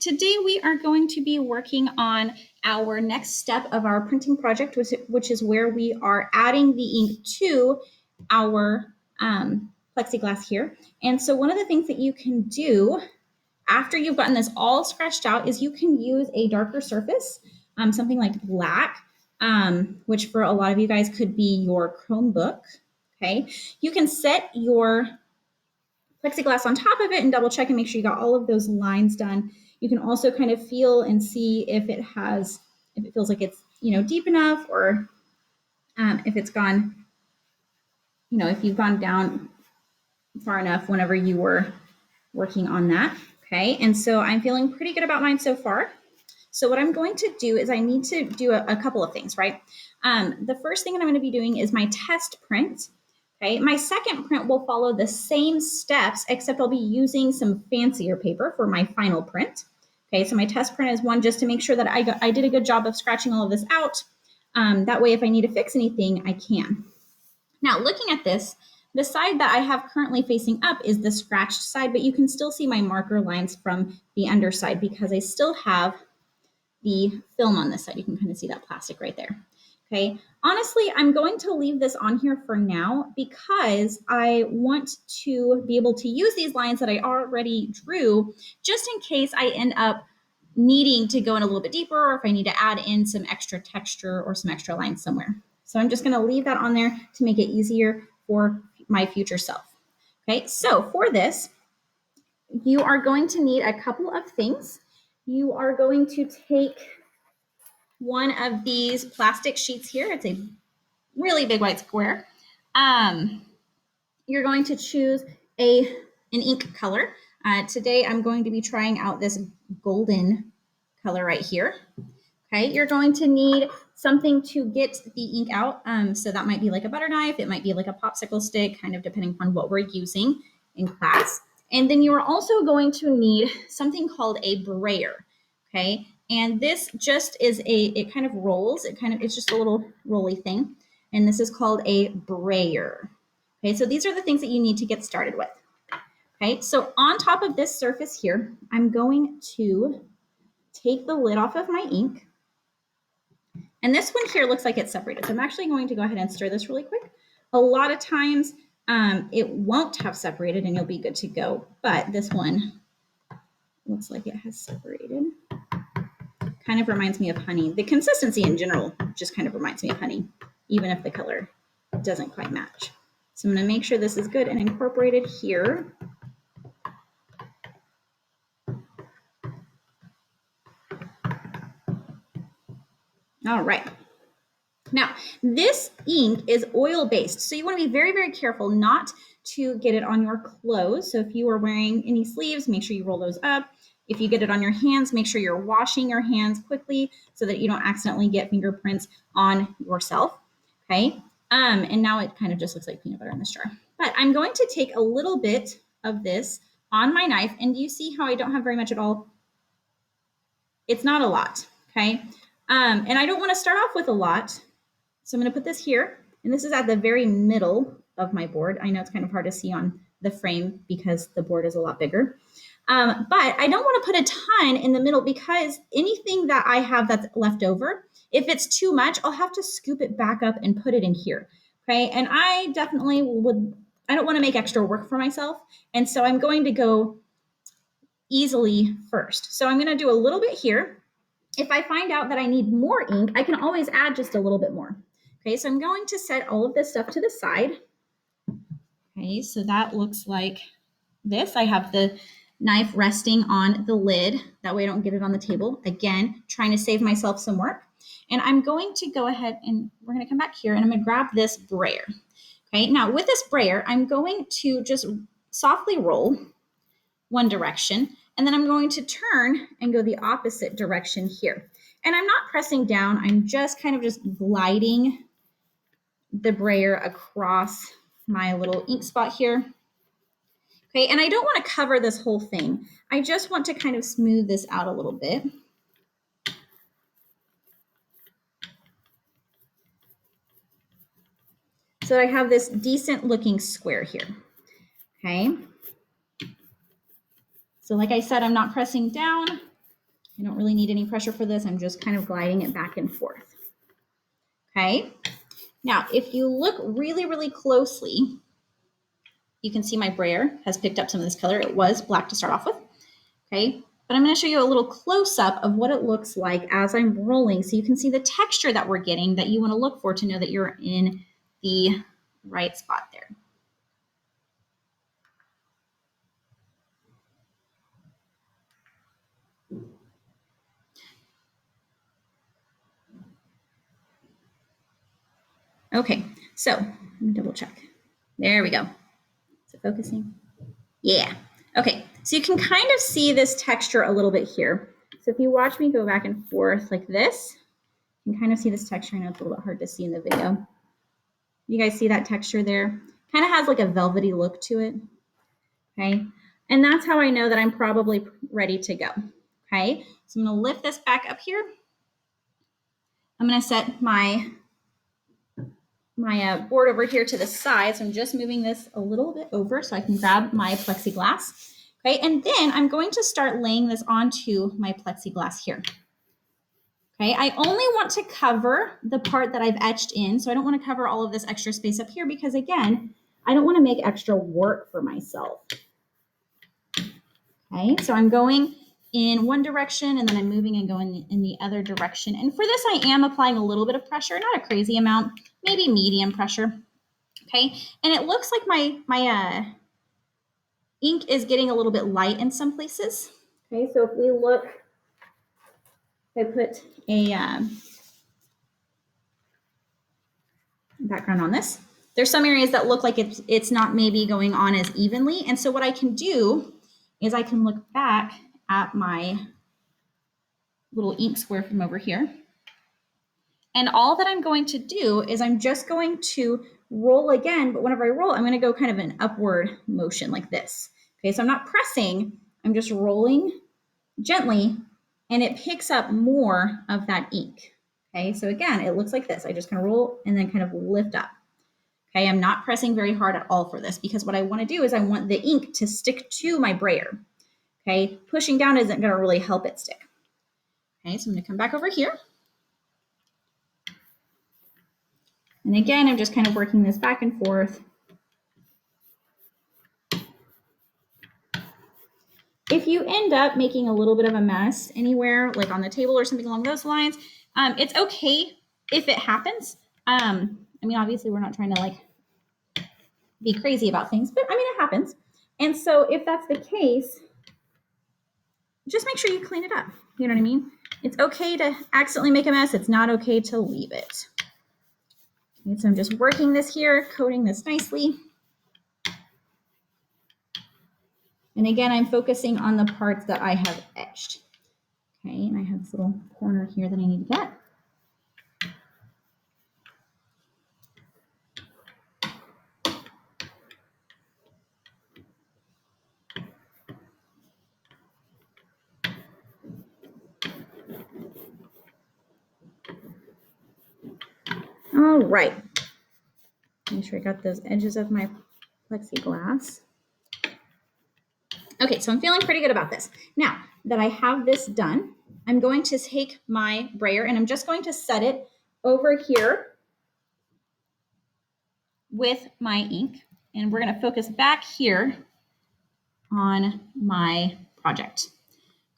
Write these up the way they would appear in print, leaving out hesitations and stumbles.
today we are going to be working on our next step of our printing project, which is where we are adding the ink to our plexiglass here. And so one of the things that you can do after you've gotten this all scratched out is you can use a darker surface, something like black, which for a lot of you guys could be your Chromebook, okay? You can set your plexiglass on top of it and double check and make sure you got all of those lines done. You can also kind of feel and see if it feels like it's, deep enough, or if it's gone, if you've gone down far enough whenever you were working on that. Okay, and so I'm feeling pretty good about mine so far. So what I'm going to do is I need to do a couple of things, right? The first thing that I'm going to be doing is my test print. Okay, my second print will follow the same steps, except I'll be using some fancier paper for my final print. Okay, so my test print is one just to make sure that I did a good job of scratching all of this out. That way, if I need to fix anything, I can. Now, looking at this, the side that I have currently facing up is the scratched side, but you can still see my marker lines from the underside because I still have the film on this side. You can kind of see that plastic right there. Okay, honestly, I'm going to leave this on here for now because I want to be able to use these lines that I already drew just in case I end up needing to go in a little bit deeper, or if I need to add in some extra texture or some extra lines somewhere. So I'm just going to leave that on there to make it easier for my future self. Okay, so for this, you are going to need a couple of things. You are going to take one of these plastic sheets here. It's a really big white square. You're going to choose an ink color. Today, I'm going to be trying out this golden color right here. Okay, you're going to need something to get the ink out. So that might be like a butter knife. It might be like a popsicle stick, kind of depending upon what we're using in class. And then you're also going to need something called a brayer. Okay, and this just is it kind of rolls. It's just a little rolly thing. And this is called a brayer. Okay, so these are the things that you need to get started with. Okay, so on top of this surface here, I'm going to take the lid off of my ink. And this one here looks like it's separated. So I'm actually going to go ahead and stir this really quick. A lot of times it won't have separated and you'll be good to go. But this one looks like it has separated. Kind of reminds me of honey. The consistency in general just kind of reminds me of honey, even if the color doesn't quite match. So I'm going to make sure this is good and incorporated here. All right. Now, this ink is oil-based, so you want to be very, very careful not to get it on your clothes. So if you are wearing any sleeves, make sure you roll those up. If you get it on your hands, make sure you're washing your hands quickly so that you don't accidentally get fingerprints on yourself, okay? And now it kind of just looks like peanut butter in this jar. But I'm going to take a little bit of this on my knife, and do you see how I don't have very much at all? It's not a lot, okay? And I don't want to start off with a lot. So I'm going to put this here, and this is at the very middle of my board. I know it's kind of hard to see on the frame because the board is a lot bigger. But I don't want to put a ton in the middle because anything that I have that's left over, if it's too much, I'll have to scoop it back up and put it in here. Okay, and I definitely I don't want to make extra work for myself. And so I'm going to go easily first. So I'm going to do a little bit here. If I find out that I need more ink, I can always add just a little bit more. Okay, so I'm going to set all of this stuff to the side. Okay, so that looks like this. I have the knife resting on the lid. That way I don't get it on the table. Again, trying to save myself some work. And I'm going to go ahead and we're going to come back here and I'm going to grab this brayer. Okay, now with this brayer, I'm going to just softly roll one direction, and then I'm going to turn and go the opposite direction here. And I'm not pressing down. I'm just kind of just gliding the brayer across my little ink spot here. Okay, and I don't want to cover this whole thing. I just want to kind of smooth this out a little bit. So I have this decent looking square here. Okay. So like I said, I'm not pressing down. I don't really need any pressure for this. I'm just kind of gliding it back and forth. Okay. Now, if you look really, really closely, you can see my brayer has picked up some of this color. It was black to start off with. Okay. But I'm going to show you a little close-up of what it looks like as I'm rolling so you can see the texture that we're getting that you want to look for to know that you're in the right spot there. Okay, so let me double check. There we go. Is it focusing? Yeah. Okay, so you can kind of see this texture a little bit here. So if you watch me go back and forth like this, you can kind of see this texture. I know it's a little bit hard to see in the video. You guys see that texture there? Kind of has like a velvety look to it. Okay, and that's how I know that I'm probably ready to go. Okay, so I'm going to lift this back up here. I'm going to set my board over here to the side. So I'm just moving this a little bit over so I can grab my plexiglass. Okay, and then I'm going to start laying this onto my plexiglass here. Okay, I only want to cover the part that I've etched in. So I don't want to cover all of this extra space up here because again, I don't want to make extra work for myself. Okay, so I'm going in one direction and then I'm moving and going in the other direction. And for this, I am applying a little bit of pressure, not a crazy amount, maybe medium pressure. Okay, and it looks like my ink is getting a little bit light in some places. Okay, so if we look, I put a background on this. There's some areas that look like it's not maybe going on as evenly. And so what I can do is I can look back at my little ink square from over here. And all that I'm going to do is I'm just going to roll again, but whenever I roll, I'm going to go kind of an upward motion like this. Okay, so I'm not pressing, I'm just rolling gently, and it picks up more of that ink. Okay, so again, it looks like this. I just kind of roll and then kind of lift up. Okay, I'm not pressing very hard at all for this because what I want to do is I want the ink to stick to my brayer. Okay, pushing down isn't going to really help it stick. Okay, so I'm going to come back over here. And again, I'm just kind of working this back and forth. If you end up making a little bit of a mess anywhere, like on the table or something along those lines, it's okay if it happens. I mean, obviously we're not trying to like be crazy about things, but I mean, it happens. And so if that's the case, just make sure you clean it up. You know what I mean? It's okay to accidentally make a mess. It's not okay to leave it. Okay, so I'm just working this here, coating this nicely. And again, I'm focusing on the parts that I have etched. Okay, and I have this little corner here that I need to get. All right. Make sure I got those edges of my plexiglass. Okay, so I'm feeling pretty good about this. Now that I have this done, I'm going to take my brayer and I'm just going to set it over here with my ink. And we're going to focus back here on my project.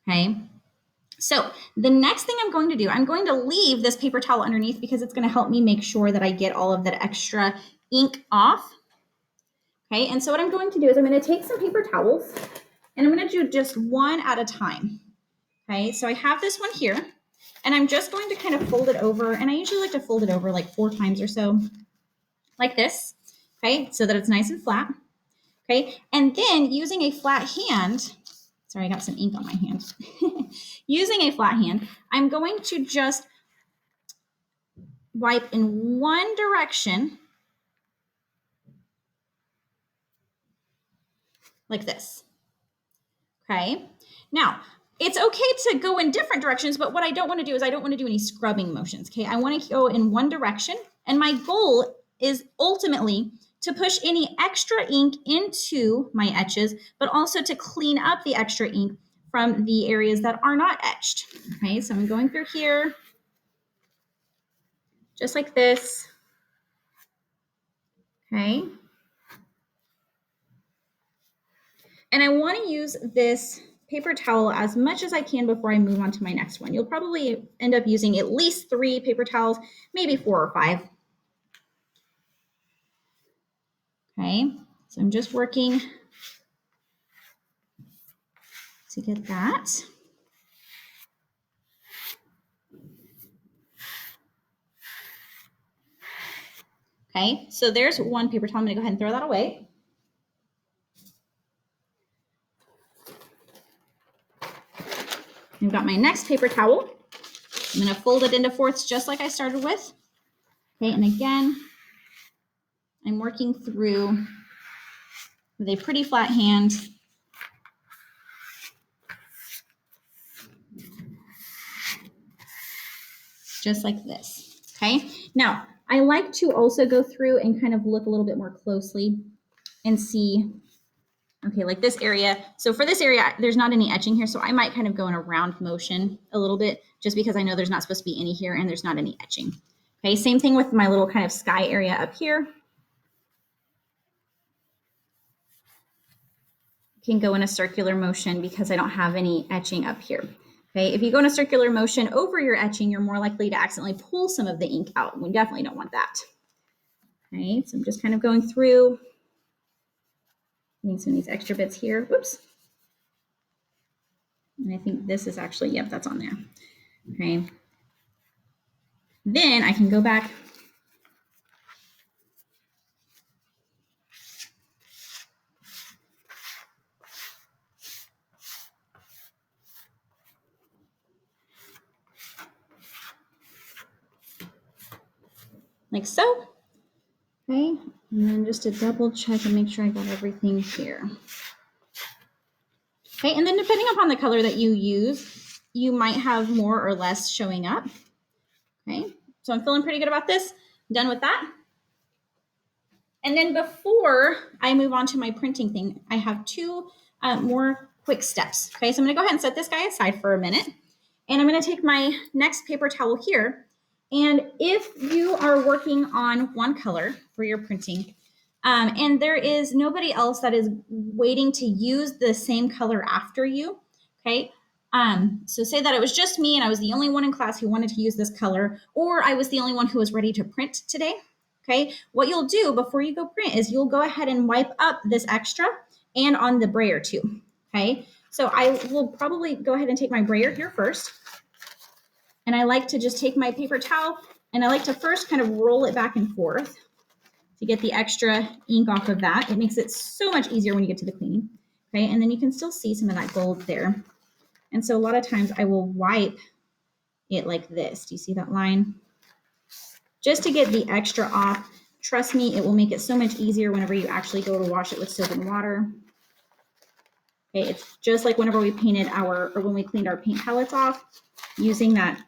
Okay. So the next thing I'm going to do, I'm going to leave this paper towel underneath because it's going to help me make sure that I get all of that extra ink off. Okay, and so what I'm going to do is I'm going to take some paper towels and I'm going to do just one at a time. Okay, so I have this one here and I'm just going to kind of fold it over, and I usually like to fold it over like 4 times or so, like this. Okay, so that it's nice and flat. Okay, and then using a flat hand, sorry, I got some ink on my hand. Using a flat hand, I'm going to just wipe in one direction like this. Okay, now it's okay to go in different directions, but what I don't want to do is I don't want to do any scrubbing motions. Okay, I want to go in one direction, and my goal is ultimately to push any extra ink into my etches, but also to clean up the extra ink from the areas that are not etched. Okay, so I'm going through here, just like this. Okay. And I want to use this paper towel as much as I can before I move on to my next one. You'll probably end up using at least 3 paper towels, maybe 4 or 5. Okay, so I'm just working to get that. Okay, so there's one paper towel. I'm gonna go ahead and throw that away. I've got my next paper towel. I'm gonna fold it into fourths just like I started with. Okay, and again, I'm working through with a pretty flat hand. Just like this, okay? Now, I like to also go through and kind of look a little bit more closely and see, okay, like this area. So for this area, there's not any etching here, so I might kind of go in a round motion a little bit just because I know there's not supposed to be any here and there's not any etching. Okay, same thing with my little kind of sky area up here. Can go in a circular motion because I don't have any etching up here. Okay, if you go in a circular motion over your etching, you're more likely to accidentally pull some of the ink out. We definitely don't want that. Okay, so I'm just kind of going through, getting some of these extra bits here. Whoops. And I think this is actually, yep, that's on there. Okay. Then I can go back like so. Okay, and then just to double check and make sure I got everything here. Okay, and then depending upon the color that you use, you might have more or less showing up. Okay, so I'm feeling pretty good about this. I'm done with that. And then before I move on to my printing thing, I have 2 more quick steps. Okay, so I'm gonna go ahead and set this guy aside for a minute. And I'm gonna take my next paper towel here. And if you are working on one color for your printing, and there is nobody else that is waiting to use the same color after you, okay? So say that it was just me and I was the only one in class who wanted to use this color, or I was the only one who was ready to print today, okay? What you'll do before you go print is you'll go ahead and wipe up this extra and on the brayer too, okay? So I will probably go ahead and take my brayer here first. And I like to just take my paper towel and I like to first kind of roll it back and forth to get the extra ink off of that. It makes it so much easier when you get to the cleaning. Okay, and then you can still see some of that gold there. And so a lot of times I will wipe it like this. Do you see that line? Just to get the extra off. Trust me, it will make it so much easier whenever you actually go to wash it with soap and water. Okay, it's just like whenever we painted when we cleaned our paint palettes off, using that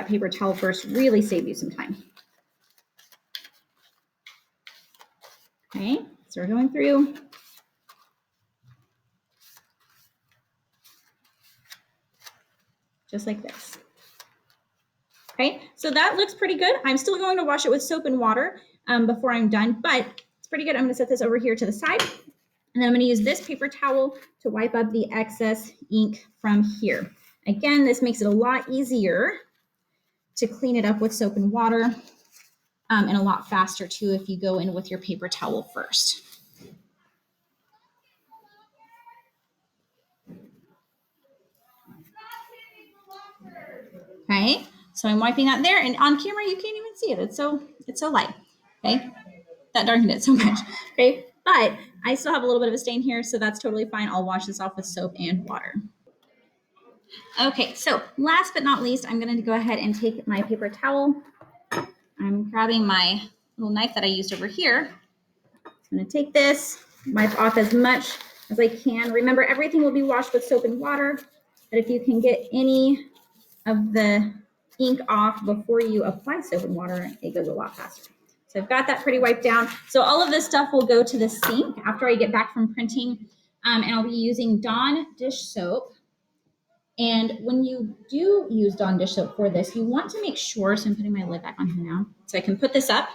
paper towel first really save you some time. Okay, so we're going through. Just like this. Okay, so that looks pretty good. I'm still going to wash it with soap and water before I'm done, but it's pretty good. I'm gonna set this over here to the side, and then I'm gonna use this paper towel to wipe up the excess ink from here. Again, this makes it a lot easier to clean it up with soap and water, and a lot faster too if you go in with your paper towel first. Okay, so I'm wiping that there, and on camera you can't even see it. It's so light. Okay, that darkened it so much. Okay, but I still have a little bit of a stain here, so that's totally fine. I'll wash this off with soap and water. Okay, so last but not least, I'm going to go ahead and take my paper towel. I'm grabbing my little knife that I used over here. I'm going to take this, wipe off as much as I can. Remember, everything will be washed with soap and water, but if you can get any of the ink off before you apply soap and water, it goes a lot faster. So I've got that pretty wiped down. So all of this stuff will go to the sink after I get back from printing, and I'll be using Dawn dish soap. And when you do use Dawn dish soap for this, you want to make sure, so I'm putting my lid back on here now so I can put this up.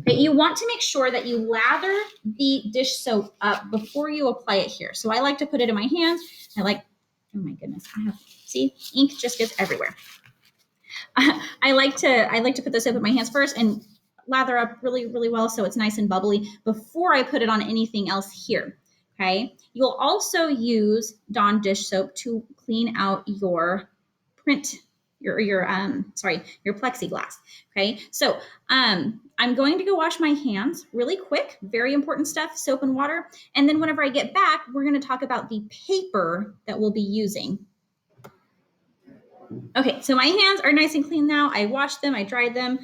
Okay, you want to make sure that you lather the dish soap up before you apply it here. So I like to put it in my hands. Oh my goodness, see, ink just gets everywhere. I like to put the soap in my hands first and lather up really, really well so it's nice and bubbly before I put it on anything else here. Okay. You'll also use Dawn dish soap to clean out your print, your plexiglass. Okay. So I'm going to go wash my hands really quick, very important stuff, soap and water. And then whenever I get back, we're going to talk about the paper that we'll be using. Okay, so my hands are nice and clean now. I washed them, I dried them.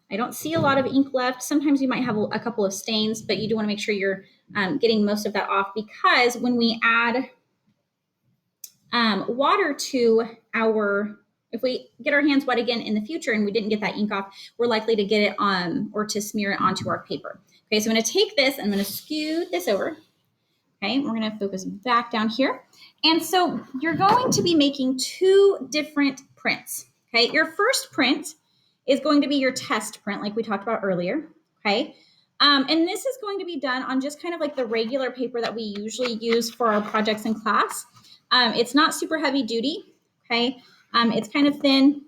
I don't see a lot of ink left. Sometimes you might have a couple of stains, but you do want to make sure you're getting most of that off, because when we add water to if we get our hands wet again in the future and we didn't get that ink off, we're likely to get it on or to smear it onto our paper. Okay, so I'm going to take this, I'm going to scoot this over. Okay, we're going to focus back down here. And so you're going to be making two different prints. Okay, your first print is going to be your test print, like we talked about earlier. Okay, and this is going to be done on just kind of like the regular paper that we usually use for our projects in class. It's not super heavy duty. Okay, it's kind of thin,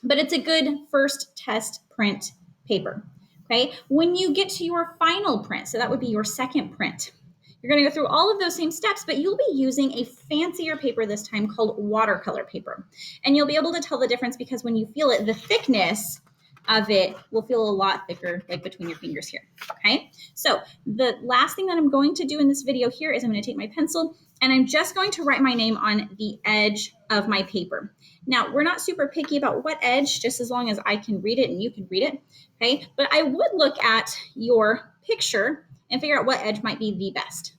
but it's a good first test print paper. Okay, when you get to your final print, so that would be your second print, you're going to go through all of those same steps, but you'll be using a fancier paper this time called watercolor paper. And you'll be able to tell the difference because when you feel it, the thickness of it will feel a lot thicker, like between your fingers here. Okay, so the last thing that I'm going to do in this video here is I'm going to take my pencil and I'm just going to write my name on the edge of my paper. Now, we're not super picky about what edge, just as long as I can read it and you can read it. Okay, but I would look at your picture and figure out what edge might be the best.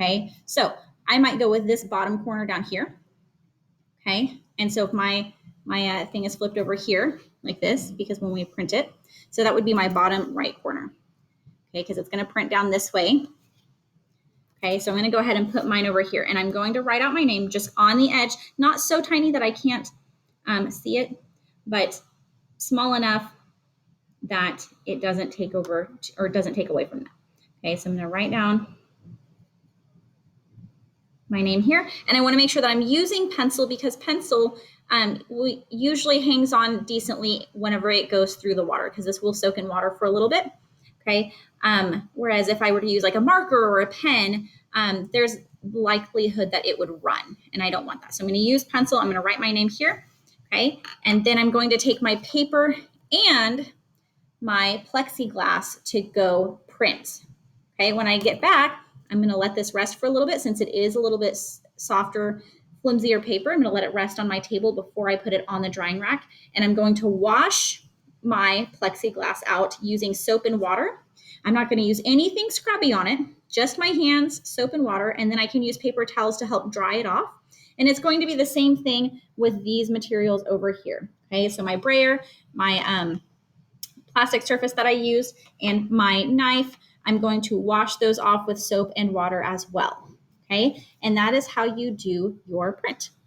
Okay, so I might go with this bottom corner down here. Okay, and so if my thing is flipped over here like this, because when we print it, so that would be my bottom right corner. Okay, because it's going to print down this way. Okay, so I'm going to go ahead and put mine over here, and I'm going to write out my name just on the edge, not so tiny that I can't see it, but small enough that it doesn't take over or doesn't take away from that. Okay, so I'm going to write down my name here, and I want to make sure that I'm using pencil because pencil usually hangs on decently whenever it goes through the water, because this will soak in water for a little bit. Okay, whereas if I were to use like a marker or a pen, there's likelihood that it would run, and I don't want that. So I'm going to use pencil. I'm going to write my name here. Okay, and then I'm going to take my paper and my plexiglass to go print. Okay, when I get back, I'm going to let this rest for a little bit since it is a little bit softer, flimsier paper. I'm going to let it rest on my table before I put it on the drying rack, and I'm going to wash my plexiglass out using soap and water. I'm not going to use anything scrubby on it, just my hands, soap and water, and then I can use paper towels to help dry it off. And it's going to be the same thing with these materials over here. Okay, so my brayer, my plastic surface that I used, and my knife, I'm going to wash those off with soap and water as well. Okay, and that is how you do your print.